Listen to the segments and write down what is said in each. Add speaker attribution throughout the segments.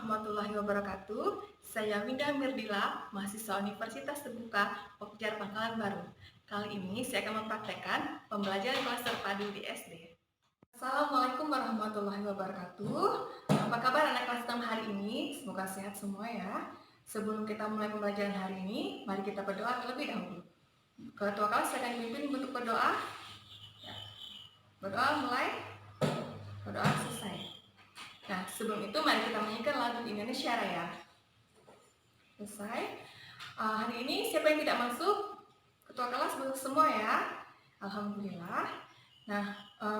Speaker 1: warahmatullahi wabarakatuh. Saya Winda Mirdila, mahasiswa Universitas Terbuka Pokjar Pangkalan Baru. Kali ini saya akan mempraktekkan pembelajaran kelas terpadu di SD. Assalamualaikum warahmatullahi wabarakatuh. Apa kabar anak kelas 6 hari ini? Semoga sehat semua ya. Sebelum kita mulai pembelajaran hari ini, mari kita berdoa terlebih dahulu. Ketua kelas saya akan pimpin untuk berdoa. Berdoa mulai, berdoa selesai. Nah, sebelum itu mari kita menyanyikan lagu Indonesia Raya. Selesai. Hari ini siapa yang tidak masuk? Ketua kelas masuk semua ya. Alhamdulillah. Nah,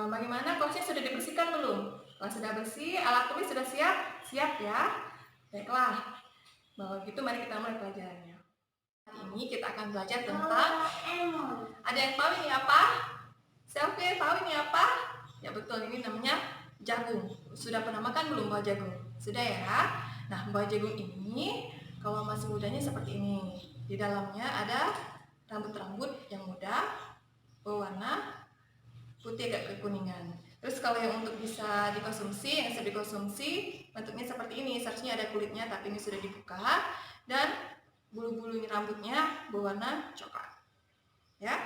Speaker 1: bagaimana kelasnya sudah dibersihkan belum? Kelas sudah bersih, alat tulis sudah siap? Siap ya. Baiklah. Begitu mari kita mulai pelajarannya. Hari ini kita akan belajar tentang ada yang tahu ini apa? Selfie tahu ini apa? Ya betul, ini namanya jagung. Sudah pernah makan belum buah jagung? Sudah ya. Nah, buah jagung ini kalau masih mudanya seperti ini. Di dalamnya ada rambut-rambut yang muda berwarna putih agak kekuningan. Terus kalau yang untuk bisa dikonsumsi, yang bisa dikonsumsi bentuknya seperti ini. Seharusnya ada kulitnya, tapi ini sudah dibuka dan bulu-bulu rambutnya berwarna coklat. Ya.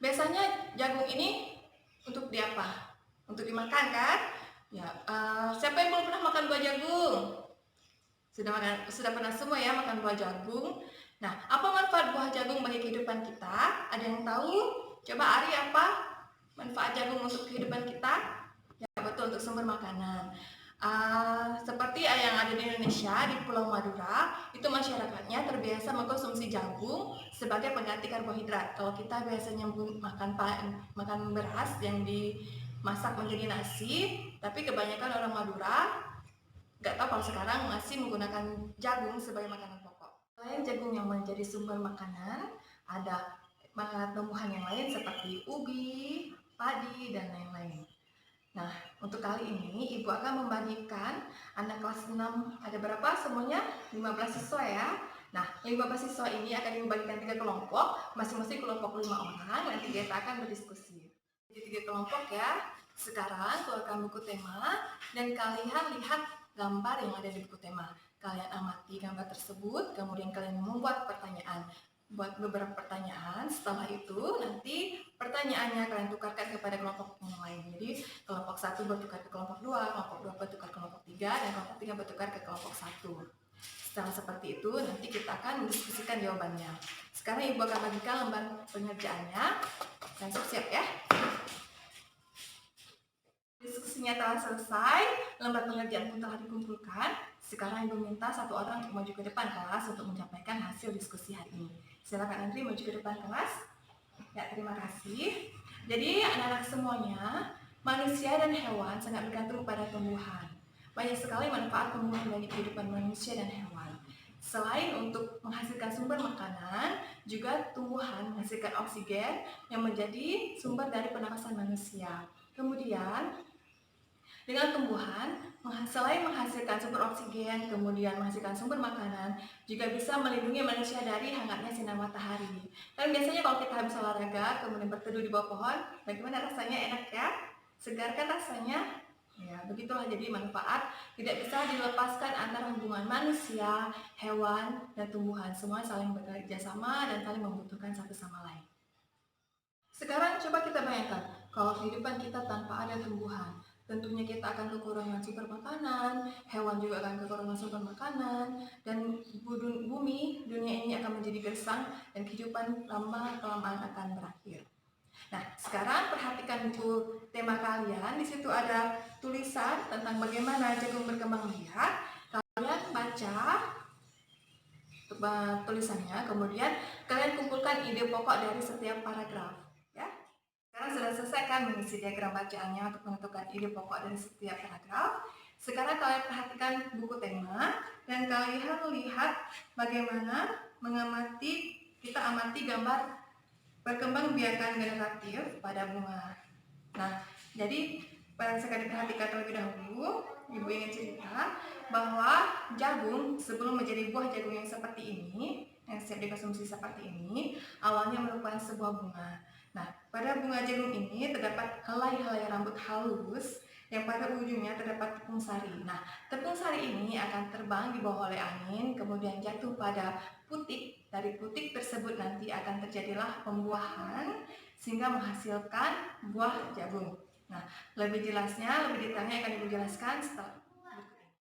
Speaker 1: Biasanya jagung ini untuk diapa? Untuk dimakan kan? Ya, siapa yang belum pernah makan buah jagung? Sudah pernah semua ya makan buah jagung. Nah, apa manfaat buah jagung bagi kehidupan kita? Ada yang tahu? Coba Ari, apa manfaat jagung untuk kehidupan kita? Ya betul, untuk sumber makanan. Seperti yang ada di Indonesia, di Pulau Madura, itu masyarakatnya terbiasa mengkonsumsi jagung sebagai pengganti karbohidrat. Kalau kita biasanya makan beras yang dimasak menjadi nasi, tapi kebanyakan orang Madura nggak tahu kalau sekarang masih menggunakan jagung sebagai makanan pokok. Selain jagung yang menjadi sumber makanan, ada tumbuhan yang lain seperti ubi, padi, dan lain-lain. Nah, untuk kali ini Ibu akan membagikan anak kelas 6, ada berapa semuanya? 15 siswa ya. Nah, 15 siswa ini akan dibagikan 3 kelompok, masing-masing kelompok 5 orang, nanti kita akan berdiskusi. Jadi 3 kelompok ya. Sekarang keluarkan buku tema dan kalian lihat gambar yang ada di buku tema. Kalian amati gambar tersebut, kemudian kalian membuat pertanyaan. Buat beberapa pertanyaan, setelah itu nanti pertanyaannya kalian tukarkan kepada kelompok yang lain. Jadi kelompok 1 bertukar ke kelompok 2, kelompok 2 bertukar ke kelompok 3, dan kelompok 3 bertukar ke kelompok 1. Setelah seperti itu nanti kita akan mendiskusikan jawabannya. Sekarang Ibu akan bagikan lembar pengerjaannya. Langsung siap ya. Diskusinya telah selesai, lembar pengerjaan pun telah dikumpulkan. Sekarang Ibu minta satu orang untuk maju ke depan kelas untuk menyampaikan hasil diskusi hari ini. Silakan Andri maju ke depan kelas. Ya, terima kasih. Jadi anak-anak semuanya, manusia dan hewan sangat bergantung pada tumbuhan. Banyak sekali manfaat tumbuhan bagi kehidupan manusia dan hewan. Selain untuk menghasilkan sumber makanan, juga tumbuhan menghasilkan oksigen yang menjadi sumber dari pernapasan manusia. Kemudian dengan tumbuhan, selain menghasilkan sumber oksigen, kemudian menghasilkan sumber makanan, juga bisa melindungi manusia dari hangatnya sinar matahari. Dan biasanya kalau kita habis olahraga, kemudian berteduh di bawah pohon, bagaimana rasanya? Enak ya? Segar kan rasanya? Ya, begitulah jadi manfaat tidak bisa dilepaskan antara hubungan manusia, hewan, dan tumbuhan. Semua saling bekerja sama dan saling membutuhkan satu sama lain. Sekarang coba kita bayangkan, kalau kehidupan kita tanpa ada tumbuhan, tentunya kita akan kekurangan sumber makanan, hewan juga akan kekurangan sumber makanan, dan bumi, dunia ini akan menjadi gersang, dan kehidupan lama-kelamaan akan berakhir. Nah, sekarang perhatikan buku tema kalian. Di situ ada tulisan tentang bagaimana jagung berkembang biak. Kalian baca tulisannya, kemudian kalian kumpulkan ide pokok dari setiap paragraf. Sekarang sudah selesai kan mengisi diagram bacaannya untuk menentukan ide pokok dari setiap paragraf. Sekarang kalian perhatikan buku tema dan kalian lihat bagaimana kita amati gambar berkembang biakan generatif pada bunga. Nah, jadi sekali perhatikan terlebih dahulu, Ibu ingin cerita bahwa jagung sebelum menjadi buah jagung yang seperti ini, yang siap dikonsumsi seperti ini, awalnya merupakan sebuah bunga. Nah, pada bunga jagung ini terdapat helai-helai rambut halus yang pada ujungnya terdapat tepung sari. Nah, tepung sari ini akan terbang di bawah oleh angin, kemudian jatuh pada putik. Dari putik tersebut nanti akan terjadilah pembuahan sehingga menghasilkan buah jagung. Nah, lebih jelasnya, lebih detailnya akan Ibu jelaskan setelah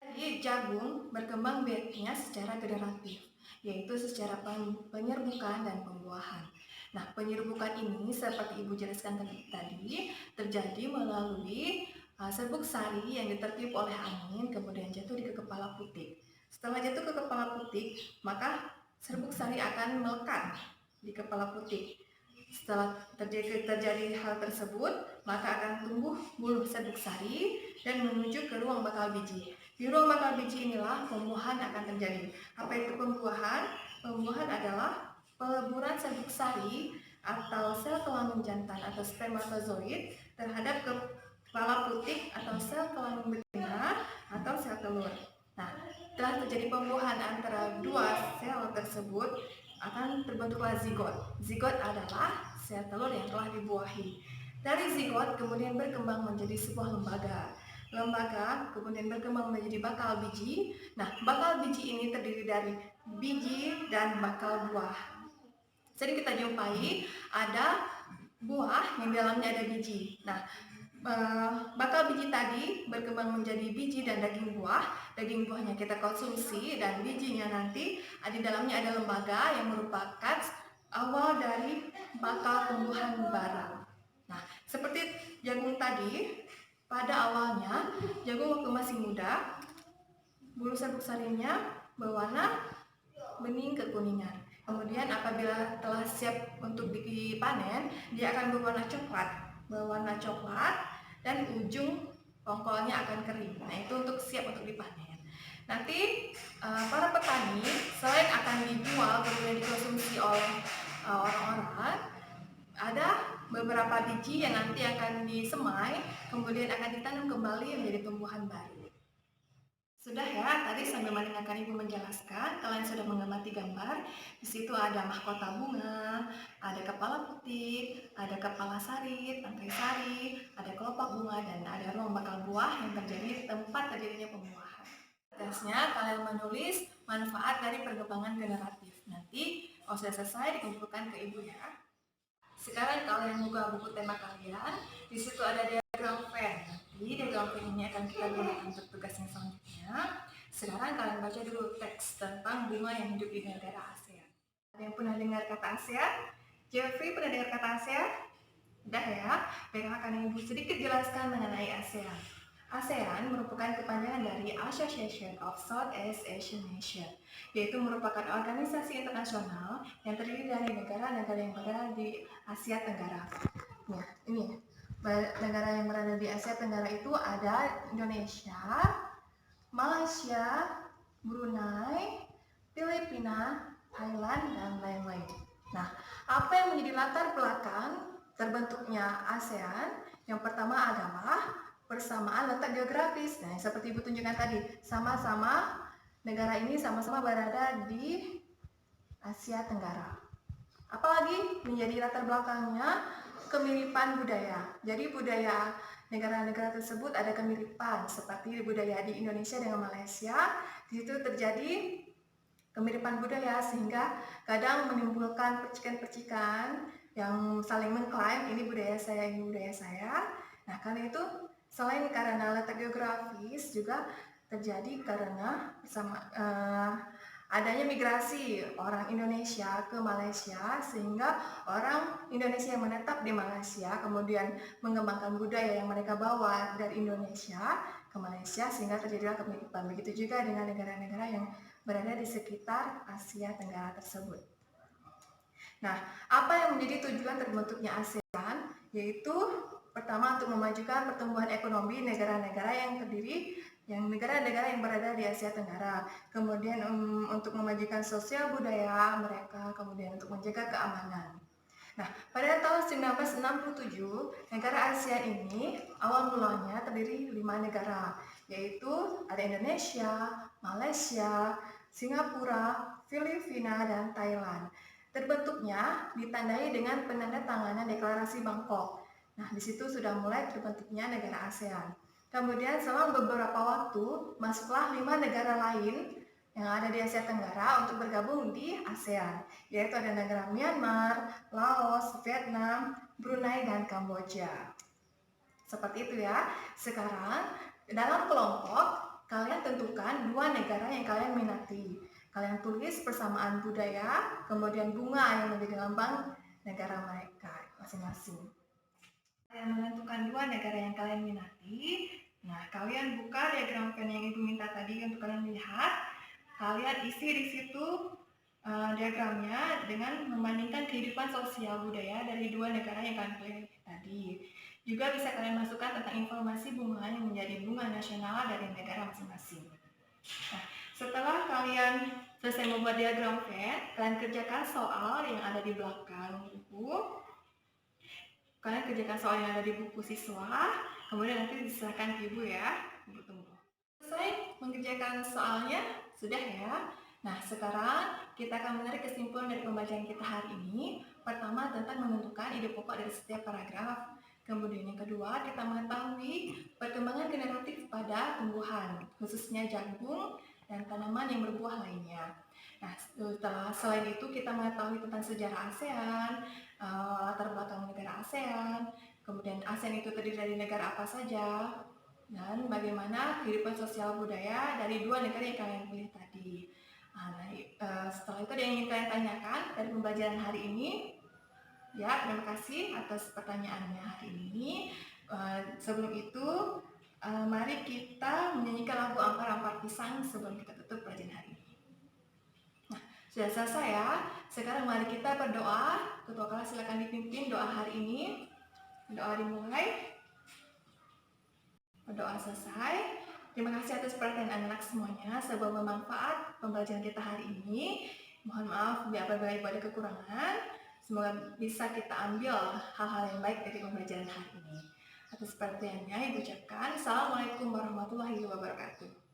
Speaker 1: jadi jagung berkembang biaknya secara generatif, yaitu secara penyerbukan dan pembuahan. Nah, penyerbukan ini seperti Ibu jelaskan tadi terjadi melalui serbuk sari yang ditertiup oleh angin kemudian jatuh di kepala putik. Setelah jatuh ke kepala putik, maka serbuk sari akan melekat di kepala putik. Setelah terjadi hal tersebut, maka akan tumbuh buluh serbuk sari dan menuju ke ruang bakal biji. Di ruang bakal biji inilah pembuahan akan terjadi. Apa itu pembuahan? Pembuahan adalah peleburan serbuk sari atau sel kelamin jantan atau spermatozoid terhadap kepala putik atau sel kelamin betina atau sel telur. Nah, setelah terjadi pembuahan antara dua sel tersebut akan terbentuklah zigot. Zigot adalah sel telur yang telah dibuahi. Dari zigot kemudian berkembang menjadi sebuah lembaga. Lembaga kemudian berkembang menjadi bakal biji. Nah, bakal biji ini terdiri dari biji dan bakal buah. Sering kita jumpai ada buah yang di dalamnya ada biji. Nah, bakal biji tadi berkembang menjadi biji dan daging buah. Daging buahnya kita konsumsi dan bijinya nanti di dalamnya ada lembaga yang merupakan awal dari bakal tumbuhan bara. Nah, seperti jagung tadi, pada awalnya jagung waktu masih muda, bulu serbuk sarinya berwarna bening kekuningan. Kemudian apabila telah siap untuk dipanen, dia akan berwarna coklat dan ujung pongkolnya akan kering. Nah, itu untuk siap untuk dipanen. Nanti para petani selain akan dijual kemudian dikonsumsi oleh orang-orang, ada beberapa biji yang nanti akan disemai kemudian akan ditanam kembali menjadi tumbuhan baru. Sudah ya, tadi sambil mendengarkan Ibu menjelaskan, kalian sudah mengamati gambar. Di situ ada mahkota bunga, ada kepala putik, ada kepala sari, tangkai sari, ada kelopak bunga, dan ada ruang bakal buah yang terjadi tempat terjadinya pembuahan. Tugasnya kalian menulis manfaat dari perkembangan generatif. Nanti kalau sudah selesai dikumpulkan ke Ibu ya. Sekarang kalian buka buku tema kalian, di situ ada diagram Venn. Nanti diagram Venn ini akan kita gunakan untuk tugas yang selanjutnya. Sekarang kalian baca dulu teks tentang bunga yang hidup di negara ASEAN. Ada yang pernah dengar kata ASEAN? Jeffrey pernah dengar kata ASEAN? Udah ya, baiklah akan Ibu sedikit jelaskan mengenai ASEAN. ASEAN merupakan kepanjangan dari Association of Southeast Asian Nations, yaitu merupakan organisasi internasional yang terdiri dari negara-negara yang berada di Asia Tenggara. Nah, ini negara yang berada di Asia Tenggara itu ada Indonesia, Malaysia, Brunei, Filipina, Thailand, dan lain-lain. Nah, apa yang menjadi latar belakang terbentuknya ASEAN? Yang pertama adalah persamaan letak geografis. Nah, seperti Ibu tunjukkan tadi, sama-sama negara ini sama-sama berada di Asia Tenggara. Apalagi menjadi latar belakangnya kemiripan budaya. Jadi budaya negara-negara tersebut ada kemiripan seperti budaya di Indonesia dengan Malaysia. Di situ terjadi kemiripan budaya sehingga kadang menimbulkan percikan-percikan yang saling mengklaim ini budaya saya, ini budaya saya. Nah, karena itu selain karena letak geografis juga terjadi karena adanya migrasi orang Indonesia ke Malaysia sehingga orang Indonesia yang menetap di Malaysia kemudian mengembangkan budaya yang mereka bawa dari Indonesia ke Malaysia sehingga terjadilah kemiripan. Begitu juga dengan negara-negara yang berada di sekitar Asia Tenggara tersebut. Nah, apa yang menjadi tujuan terbentuknya ASEAN? Yaitu pertama untuk memajukan pertumbuhan ekonomi negara-negara yang negara-negara yang berada di Asia Tenggara. Kemudian untuk memajukan sosial budaya mereka, kemudian untuk menjaga keamanan. Nah, pada tahun 1967, negara ASEAN ini awal mulanya terdiri 5 negara, yaitu ada Indonesia, Malaysia, Singapura, Filipina, dan Thailand. Terbentuknya ditandai dengan penandatanganan deklarasi Bangkok. Nah, di situ sudah mulai terbentuknya negara ASEAN. Kemudian selang beberapa waktu, masuklah 5 negara lain yang ada di Asia Tenggara untuk bergabung di ASEAN, yaitu ada negara Myanmar, Laos, Vietnam, Brunei, dan Kamboja. Seperti itu ya. Sekarang, dalam kelompok, kalian tentukan 2 negara yang kalian minati. Kalian tulis persamaan budaya, kemudian bunga yang menjadi lambang negara mereka masing-masing. Kalian menentukan 2 negara yang kalian minati. Nah, kalian buka diagram pen yang ibu minta tadi untuk kalian lihat. Kalian isi di situ diagramnya dengan membandingkan kehidupan sosial budaya dari 2 negara yang kalian pilih tadi. Juga bisa kalian masukkan tentang informasi bunga yang menjadi bunga nasional dari negara masing-masing. Nah, setelah kalian selesai membuat diagram pen, kalian kerjakan soal yang ada di belakang buku. Kalian kerjakan soal yang ada di buku siswa, kemudian nanti diserahkan ke ibu ya. Ibu tunggu. Selesai mengerjakan soalnya, sudah ya. Nah, sekarang kita akan menarik kesimpulan dari pembacaan kita hari ini. Pertama, tentang menentukan ide pokok dari setiap paragraf. Kemudian yang kedua, kita mengetahui perkembangan generatif pada tumbuhan, khususnya jagung dan tanaman yang berbuah lainnya. Nah, selain itu kita mengetahui tentang sejarah ASEAN, latar belakang negara ASEAN, kemudian ASEAN itu terdiri dari negara apa saja, dan bagaimana kehidupan sosial budaya dari 2 negara yang kalian pilih tadi. Setelah itu ada yang ingin kalian tanyakan dari pembelajaran hari ini. Ya, terima kasih atas pertanyaannya hari ini. Sebelum itu, mari kita menyanyikan lagu Ampar-Ampar Pisang sebelum kita tutup pelajaran hari ini. Nah, sudah selesai ya. Sekarang mari kita berdoa. Ketua kelas silakan dipimpin doa hari ini. Doa dimulai. Berdoa selesai. Terima kasih atas perhatian anak-anak semuanya. Semoga bermanfaat pembelajaran kita hari ini. Mohon maaf apabila ada kekurangan. Semoga bisa kita ambil hal-hal yang baik dari pembelajaran hari ini. Atas perhatiannya, Ibu ucapkan Assalamualaikum warahmatullahi wabarakatuh.